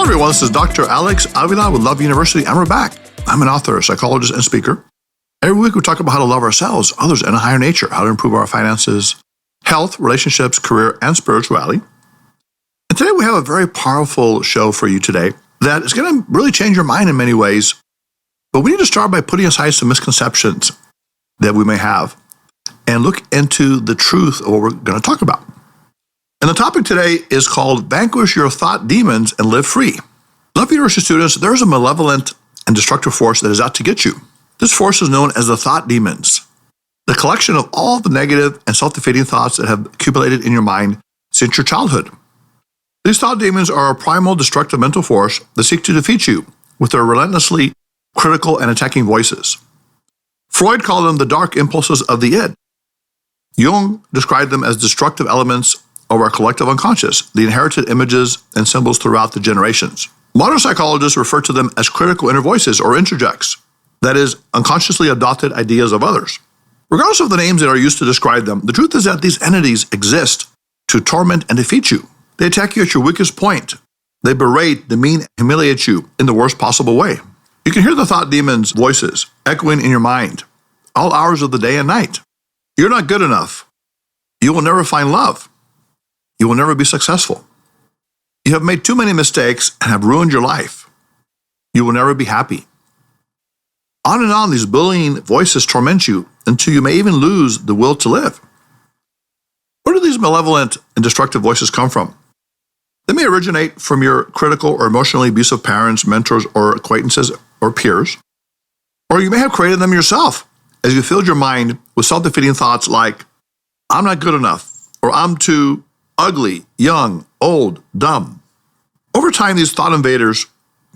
everyone, this is Dr. Alex Avila with Love University, and we're back. I'm an author, psychologist, and speaker. Every week we talk about how to love ourselves, others, and a higher nature, how to improve our finances, health, relationships, career, and spirituality. And today we have a very powerful show for you today that is going to really change your mind in many ways. But we need to start by putting aside some misconceptions that we may have and look into the truth of what we're going to talk about. And the topic today is called Vanquish Your Thought Demons and Live Free. Love University students, there is a malevolent and destructive force that is out to get you. This force is known as the thought demons, the collection of all the negative and self-defeating thoughts that have accumulated in your mind since your childhood. These thought demons are a primal destructive mental force that seek to defeat you with their relentlessly critical and attacking voices. Freud called them the dark impulses of the id. Jung described them as destructive elements of our collective unconscious, the inherited images and symbols throughout the generations. Modern psychologists refer to them as critical inner voices or interjects, that is, unconsciously adopted ideas of others. Regardless of the names that are used to describe them, the truth is that these entities exist to torment and defeat you. They attack you at your weakest point. They berate, demean, and humiliate you in the worst possible way. You can hear the thought demons' voices echoing in your mind all hours of the day and night. You're not good enough. You will never find love. You will never be successful. You have made too many mistakes and have ruined your life. You will never be happy. On, these bullying voices torment you until you may even lose the will to live. Where do these malevolent and destructive voices come from? They may originate from your critical or emotionally abusive parents, mentors, or acquaintances or peers. Or you may have created them yourself as you filled your mind with self-defeating thoughts like, I'm not good enough, or I'm too ugly, young, old, dumb. Over time, these thought invaders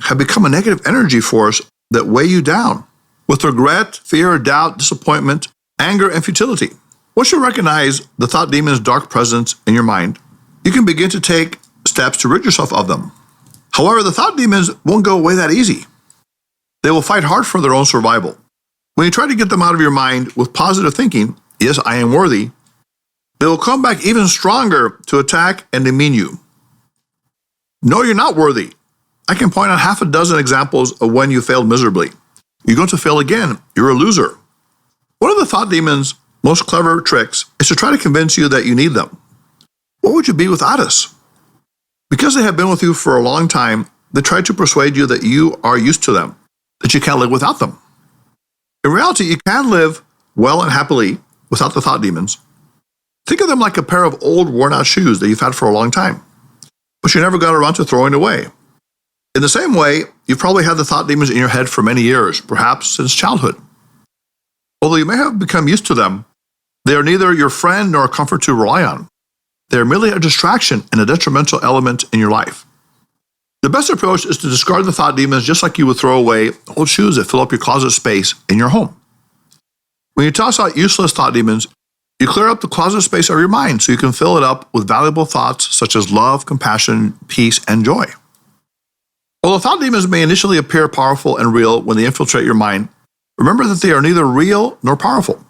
have become a negative energy force that weigh you down with regret, fear, doubt, disappointment, anger, and futility. Once you recognize the thought demon's dark presence in your mind, you can begin to take steps to rid yourself of them. However, the thought demons won't go away that easy. They will fight hard for their own survival. When you try to get them out of your mind with positive thinking, yes, I am worthy, they will come back even stronger to attack and demean you. No, you're not worthy. I can point out half a dozen examples of when you failed miserably. You're going to fail again. You're a loser. One of the thought demons' most clever tricks is to try to convince you that you need them. What would you be without us? Because they have been with you for a long time, they try to persuade you that you are used to them, that you can't live without them. In reality, you can live well and happily without the thought demons. Think of them like a pair of old, worn-out shoes that you've had for a long time, but you never got around to throwing away. In the same way, you've probably had the thought demons in your head for many years, perhaps since childhood. Although you may have become used to them, they are neither your friend nor a comfort to rely on. They are merely a distraction and a detrimental element in your life. The best approach is to discard the thought demons just like you would throw away old shoes that fill up your closet space in your home. When you toss out useless thought demons, you clear up the closet space of your mind so you can fill it up with valuable thoughts such as love, compassion, peace, and joy. Although thought demons may initially appear powerful and real when they infiltrate your mind, remember that they are neither real nor powerful.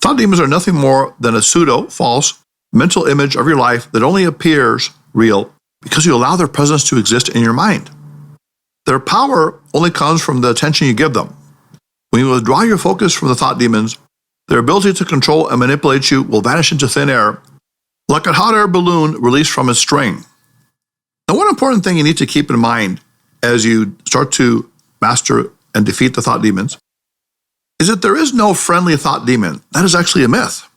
Thought demons are nothing more than a pseudo-false mental image of your life that only appears real because you allow their presence to exist in your mind. Their power only comes from the attention you give them. When you withdraw your focus from the thought demons, their ability to control and manipulate you will vanish into thin air, like a hot air balloon released from its string. Now, one important thing you need to keep in mind as you start to master and defeat the thought demons is that there is no friendly thought demon. That is actually a myth.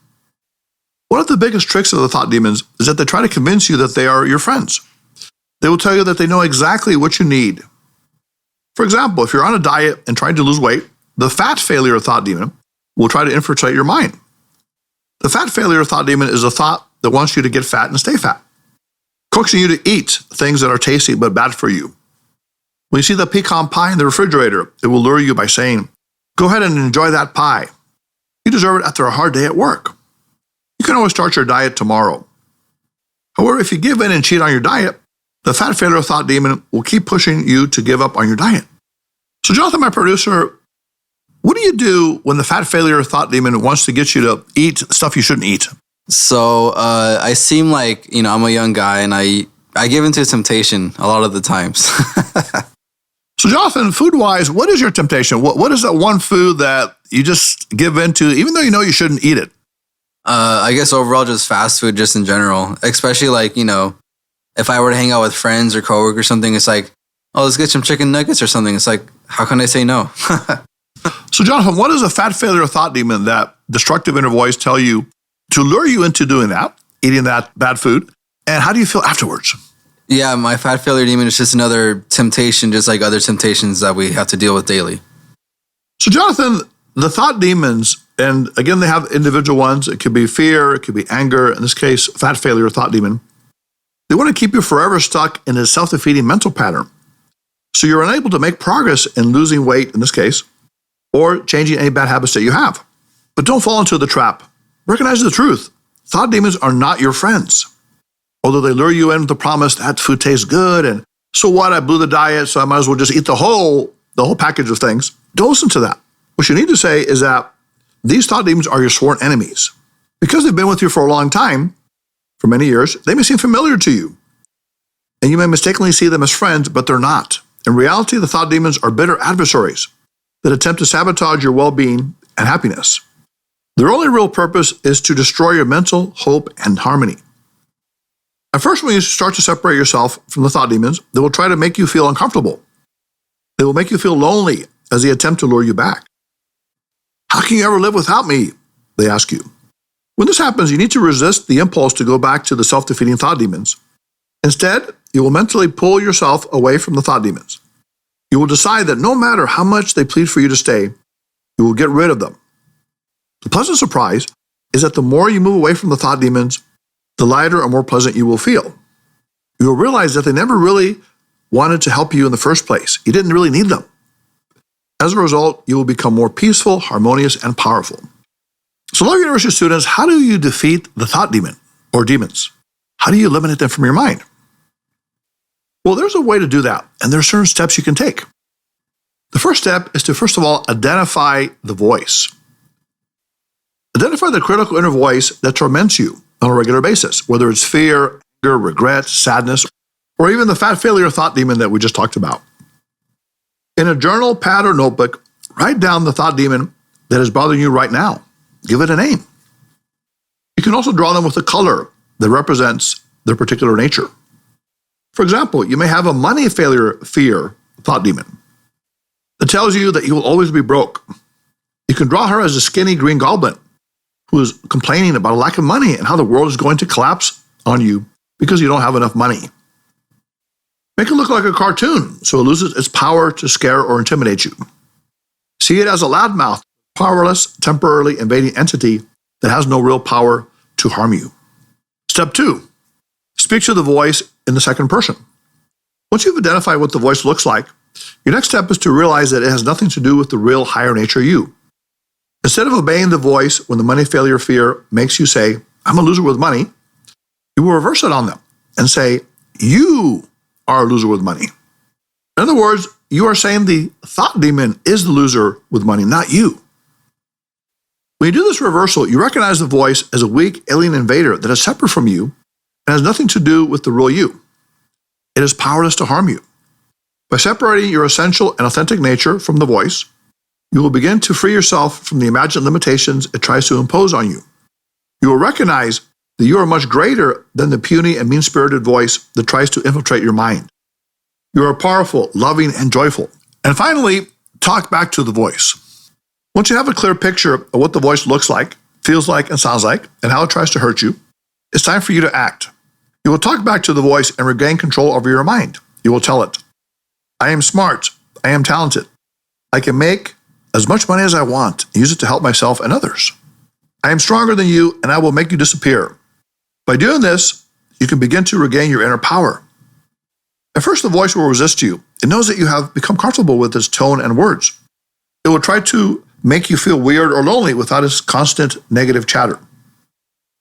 One of the biggest tricks of the thought demons is that they try to convince you that they are your friends. They will tell you that they know exactly what you need. For example, if you're on a diet and trying to lose weight, the fat failure thought demon will try to infiltrate your mind. The fat failure thought demon is a thought that wants you to get fat and stay fat, coaxing you to eat things that are tasty but bad for you. When you see the pecan pie in the refrigerator, it will lure you by saying, go ahead and enjoy that pie. You deserve it after a hard day at work. You can always start your diet tomorrow. However, if you give in and cheat on your diet, the fat failure thought demon will keep pushing you to give up on your diet. So Jonathan, my producer, what do you do when the fat failure thought demon wants to get you to eat stuff you shouldn't eat? So I seem like, I'm a young guy and I I give into temptation a lot of the times. So Jonathan, food-wise, what is your temptation? What is that one food that you just give into, even though you know you shouldn't eat it? I guess overall just fast food just in general, especially like, if I were to hang out with friends or coworkers or something, it's like, oh, let's get some chicken nuggets or something. It's like, how can I say no? So Jonathan, what is a fat failure thought demon that destructive inner voice tell you to lure you into doing that, eating that bad food? And how do you feel afterwards? Yeah, my fat failure demon is just another temptation, just like other temptations that we have to deal with daily. So Jonathan, the thought demons, and again, they have individual ones. It could be fear, it could be anger. In this case, fat failure thought demon. They want to keep you forever stuck in a self-defeating mental pattern. So you're unable to make progress in losing weight, in this case, or changing any bad habits that you have. But don't fall into the trap. Recognize the truth. Thought demons are not your friends. Although they lure you in with the promise that food tastes good, and so what, I blew the diet, so I might as well just eat the whole package of things. Don't listen to that. What you need to say is that these thought demons are your sworn enemies. Because they've been with you for a long time, for many years, they may seem familiar to you. And you may mistakenly see them as friends, but they're not. In reality, the thought demons are bitter adversaries that attempt to sabotage your well-being and happiness. Their only real purpose is to destroy your mental hope and harmony. At first, when you start to separate yourself from the thought demons, they will try to make you feel uncomfortable. They will make you feel lonely as they attempt to lure you back. How can you ever live without me? They ask you. When this happens, you need to resist the impulse to go back to the self-defeating thought demons. Instead, you will mentally pull yourself away from the thought demons. You will decide that no matter how much they plead for you to stay, you will get rid of them. The pleasant surprise is that the more you move away from the thought demons, the lighter and more pleasant you will feel. You will realize that they never really wanted to help you in the first place. You didn't really need them. As a result, you will become more peaceful, harmonious, and powerful. So, Love University students, how do you defeat the thought demon or demons? How do you eliminate them from your mind? Well, there's a way to do that, and there are certain steps you can take. The first step is to, first of all, identify the voice. Identify the critical inner voice that torments you on a regular basis, whether it's fear, anger, regret, sadness, or even the fat failure thought demon that we just talked about. In a journal, pad, or notebook, write down the thought demon that is bothering you right now. Give it a name. You can also draw them with a color that represents their particular nature. For example, you may have a money failure fear thought demon that tells you that you will always be broke. You can draw her as a skinny green goblin who is complaining about a lack of money and how the world is going to collapse on you because you don't have enough money. Make it look like a cartoon so it loses its power to scare or intimidate you. See it as a loudmouth, powerless, temporarily invading entity that has no real power to harm you. Step 2, speak to the voice in the second person. Once you've identified what the voice looks like, your next step is to realize that it has nothing to do with the real higher nature you. Instead of obeying the voice when the money failure fear makes you say, I'm a loser with money, you will reverse it on them and say, you are a loser with money. In other words, you are saying the thought demon is the loser with money, not you. When you do this reversal, you recognize the voice as a weak alien invader that is separate from you and has nothing to do with the real you. It is powerless to harm you. By separating your essential and authentic nature from the voice, you will begin to free yourself from the imagined limitations it tries to impose on you. You will recognize that you are much greater than the puny and mean-spirited voice that tries to infiltrate your mind. You are powerful, loving, and joyful. And finally, talk back to the voice. Once you have a clear picture of what the voice looks like, feels like, and sounds like, and how it tries to hurt you, it's time for you to act. You will talk back to the voice and regain control over your mind. You will tell it, I am smart, I am talented, I can make as much money as I want and use it to help myself and others. I am stronger than you and I will make you disappear. By doing this, you can begin to regain your inner power. At first, the voice will resist you. It knows that you have become comfortable with its tone and words. It will try to make you feel weird or lonely without its constant negative chatter.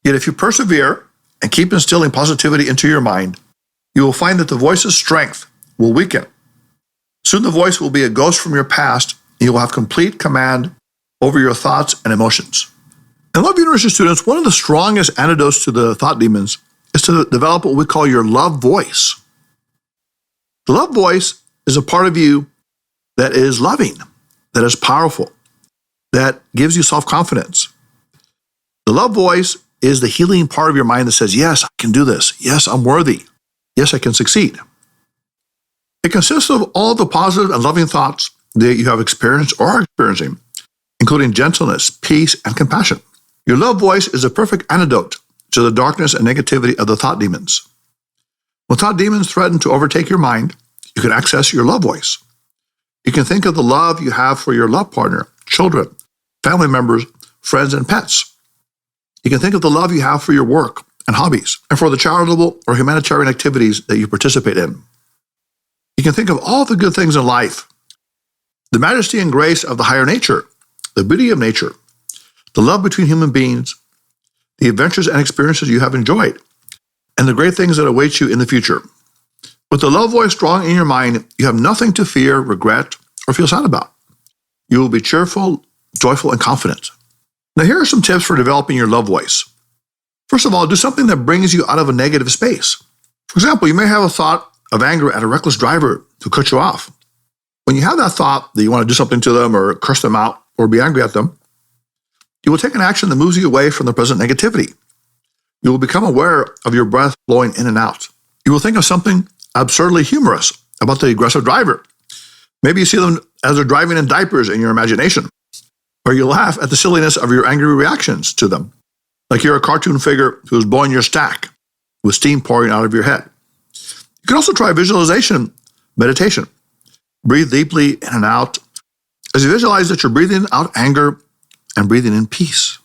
Yet if you persevere and keep instilling positivity into your mind, you will find that the voice's strength will weaken. Soon the voice will be a ghost from your past, and you will have complete command over your thoughts and emotions. And Love University students, one of the strongest antidotes to the thought demons is to develop what we call your love voice. The love voice is a part of you that is loving, that is powerful, that gives you self-confidence. The love voice is the healing part of your mind that says, yes, I can do this. Yes, I'm worthy. Yes, I can succeed. It consists of all the positive and loving thoughts that you have experienced or are experiencing, including gentleness, peace, and compassion. Your love voice is a perfect antidote to the darkness and negativity of the thought demons. When thought demons threaten to overtake your mind, you can access your love voice. You can think of the love you have for your love partner, children, family members, friends, and pets. You can think of the love you have for your work and hobbies, and for the charitable or humanitarian activities that you participate in. You can think of all the good things in life, the majesty and grace of the higher nature, the beauty of nature, the love between human beings, the adventures and experiences you have enjoyed, and the great things that await you in the future. With the love voice strong in your mind, you have nothing to fear, regret, or feel sad about. You will be cheerful, joyful, and confident. Now, here are some tips for developing your love voice. First of all, do something that brings you out of a negative space. For example, you may have a thought of anger at a reckless driver who cut you off. When you have that thought that you want to do something to them or curse them out or be angry at them, you will take an action that moves you away from the present negativity. You will become aware of your breath blowing in and out. You will think of something absurdly humorous about the aggressive driver. Maybe you see them as they're driving in diapers in your imagination. Or you laugh at the silliness of your angry reactions to them, like you're a cartoon figure who's blowing your stack with steam pouring out of your head. You can also try visualization meditation. Breathe deeply in and out as you visualize that you're breathing out anger and breathing in peace.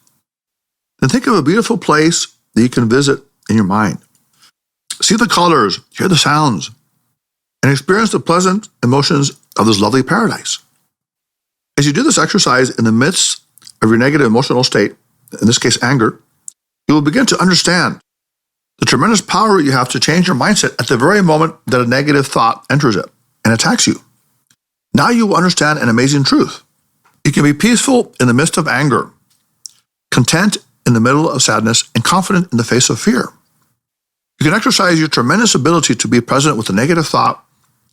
Then think of a beautiful place that you can visit in your mind. See the colors, hear the sounds, and experience the pleasant emotions of this lovely paradise. As you do this exercise in the midst of your negative emotional state, in this case anger, you will begin to understand the tremendous power you have to change your mindset at the very moment that a negative thought enters it and attacks you. Now you will understand an amazing truth. You can be peaceful in the midst of anger, content in the middle of sadness, and confident in the face of fear. You can exercise your tremendous ability to be present with a negative thought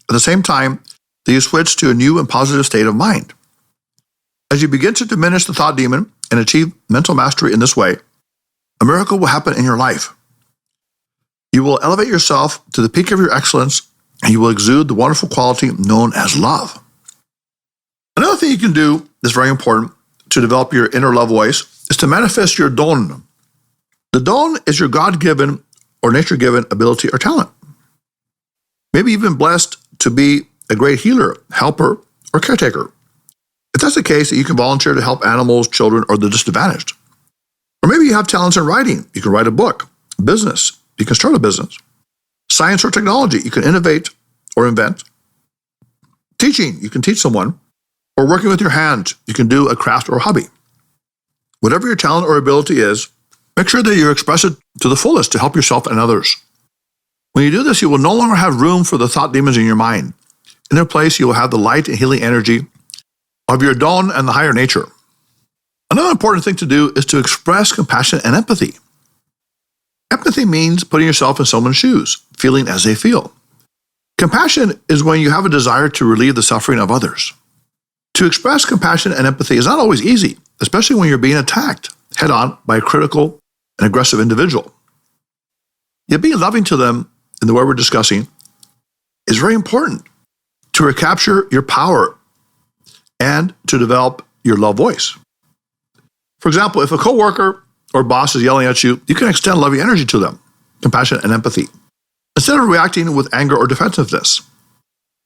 at the same time that you switch to a new and positive state of mind. As you begin to diminish the thought demon and achieve mental mastery in this way, a miracle will happen in your life. You will elevate yourself to the peak of your excellence, and you will exude the wonderful quality known as love. Another thing you can do that's very important to develop your inner love voice is to manifest your don. The don is your God-given or nature-given ability or talent. Maybe you've been blessed to be a great healer, helper, or caretaker. If that's the case, you can volunteer to help animals, children, or the disadvantaged. Or maybe you have talents in writing. You can write a book. Business. You can start a business. Science or technology. You can innovate or invent. Teaching. You can teach someone. Or working with your hands. You can do a craft or hobby. Whatever your talent or ability is, make sure that you express it to the fullest to help yourself and others. When you do this, you will no longer have room for the thought demons in your mind. In their place, you will have the light and healing energy of your dawn and the higher nature. Another important thing to do is to express compassion and empathy. Empathy means putting yourself in someone's shoes, feeling as they feel. Compassion is when you have a desire to relieve the suffering of others. To express compassion and empathy is not always easy, especially when you're being attacked head-on by a critical and aggressive individual. Yet being loving to them in the way we're discussing is very important to recapture your power and to develop your love voice. For example, if a coworker or boss is yelling at you, you can extend loving energy to them, compassion and empathy. Instead of reacting with anger or defensiveness,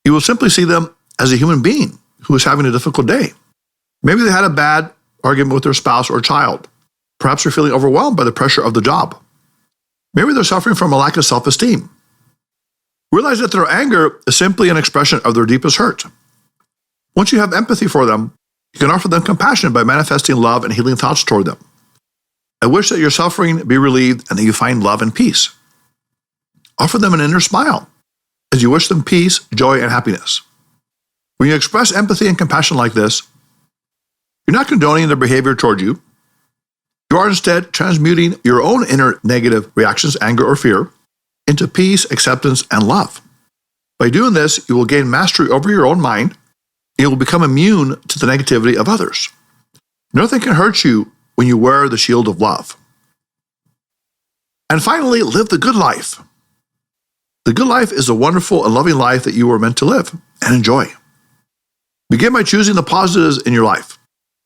you will simply see them as a human being who is having a difficult day. Maybe they had a bad argument with their spouse or child. Perhaps they're feeling overwhelmed by the pressure of the job. Maybe they're suffering from a lack of self-esteem. Realize that their anger is simply an expression of their deepest hurt. Once you have empathy for them, you can offer them compassion by manifesting love and healing thoughts toward them. I wish that your suffering be relieved and that you find love and peace. Offer them an inner smile as you wish them peace, joy, and happiness. When you express empathy and compassion like this, you're not condoning their behavior toward you. You are instead transmuting your own inner negative reactions, anger or fear, into peace, acceptance, and love. By doing this, you will gain mastery over your own mind. You will become immune to the negativity of others. Nothing can hurt you when you wear the shield of love. And finally, live the good life. The good life is a wonderful and loving life that you were meant to live and enjoy. Begin by choosing the positives in your life,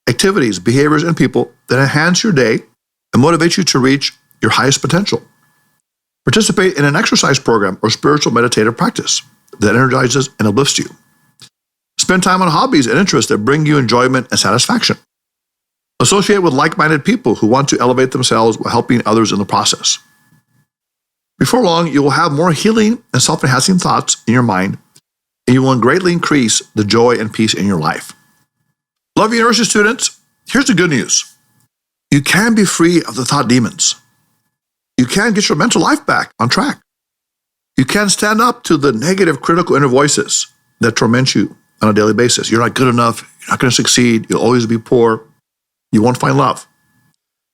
activities, behaviors, and people that enhance your day and motivate you to reach your highest potential. Participate in an exercise program or spiritual meditative practice that energizes and uplifts you. Spend time on hobbies and interests that bring you enjoyment and satisfaction. Associate with like-minded people who want to elevate themselves while helping others in the process. Before long, you will have more healing and self-enhancing thoughts in your mind, and you will greatly increase the joy and peace in your life. Love University students, here's the good news. You can be free of the thought demons. You can get your mental life back on track. You can stand up to the negative, critical inner voices that torment you on a daily basis. You're not good enough. You're not going to succeed. You'll always be poor. You won't find love.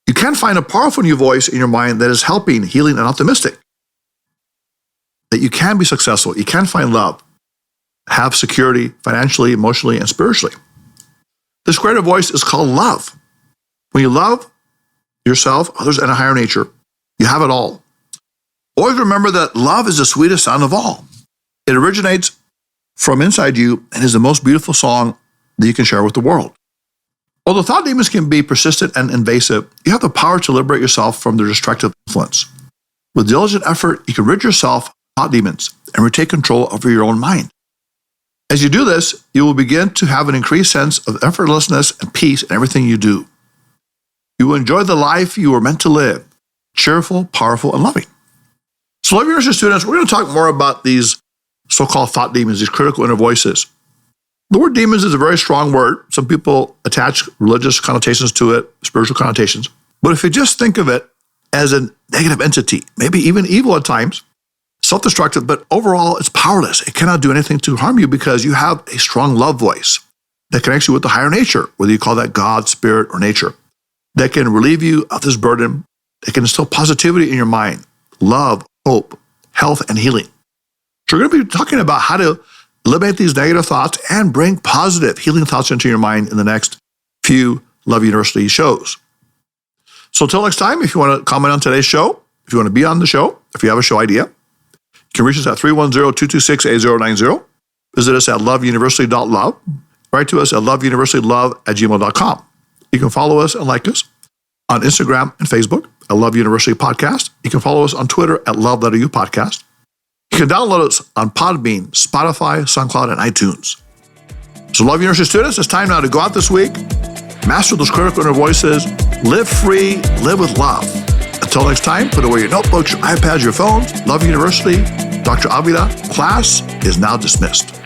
You can find a powerful new voice in your mind that is helping, healing, and optimistic. That you can be successful. You can find love, have security financially, emotionally, and spiritually. This greater voice is called love. When you love yourself, others, and a higher nature, you have it all. Always remember that love is the sweetest sound of all. It originates from inside you and is the most beautiful song that you can share with the world. Although thought demons can be persistent and invasive, you have the power to liberate yourself from their destructive influence. With diligent effort, you can rid yourself of thought demons and retake control over your own mind. As you do this, you will begin to have an increased sense of effortlessness and peace in everything you do. You will enjoy the life you were meant to live, cheerful, powerful, and loving. So, Love University students, we're going to talk more about these so-called thought demons, these critical inner voices. The word demons is a very strong word. Some people attach religious connotations to it, spiritual connotations. But if you just think of it as a negative entity, maybe even evil at times, self-destructive, but overall it's powerless. It cannot do anything to harm you because you have a strong love voice that connects you with the higher nature, whether you call that God, spirit, or nature, that can relieve you of this burden. It can instill positivity in your mind, love, hope, health, and healing. So we're going to be talking about how to eliminate these negative thoughts and bring positive healing thoughts into your mind in the next few Love University shows. So until next time, if you want to comment on today's show, if you want to be on the show, if you have a show idea, you can reach us at 310-226-8090. Visit us at loveuniversity.love. Write to us at loveuniversitylove@gmail.com. You can follow us and like us on Instagram and Facebook at Love University Podcast. You can follow us on Twitter at LoveLetterU Podcast. You can download us on Podbean, Spotify, SoundCloud, and iTunes. So Love University students, it's time now to go out this week, master those critical inner voices, live free, live with love. Until next time, put away your notebooks, your iPads, your phones. Love University, Dr. Avila, class is now dismissed.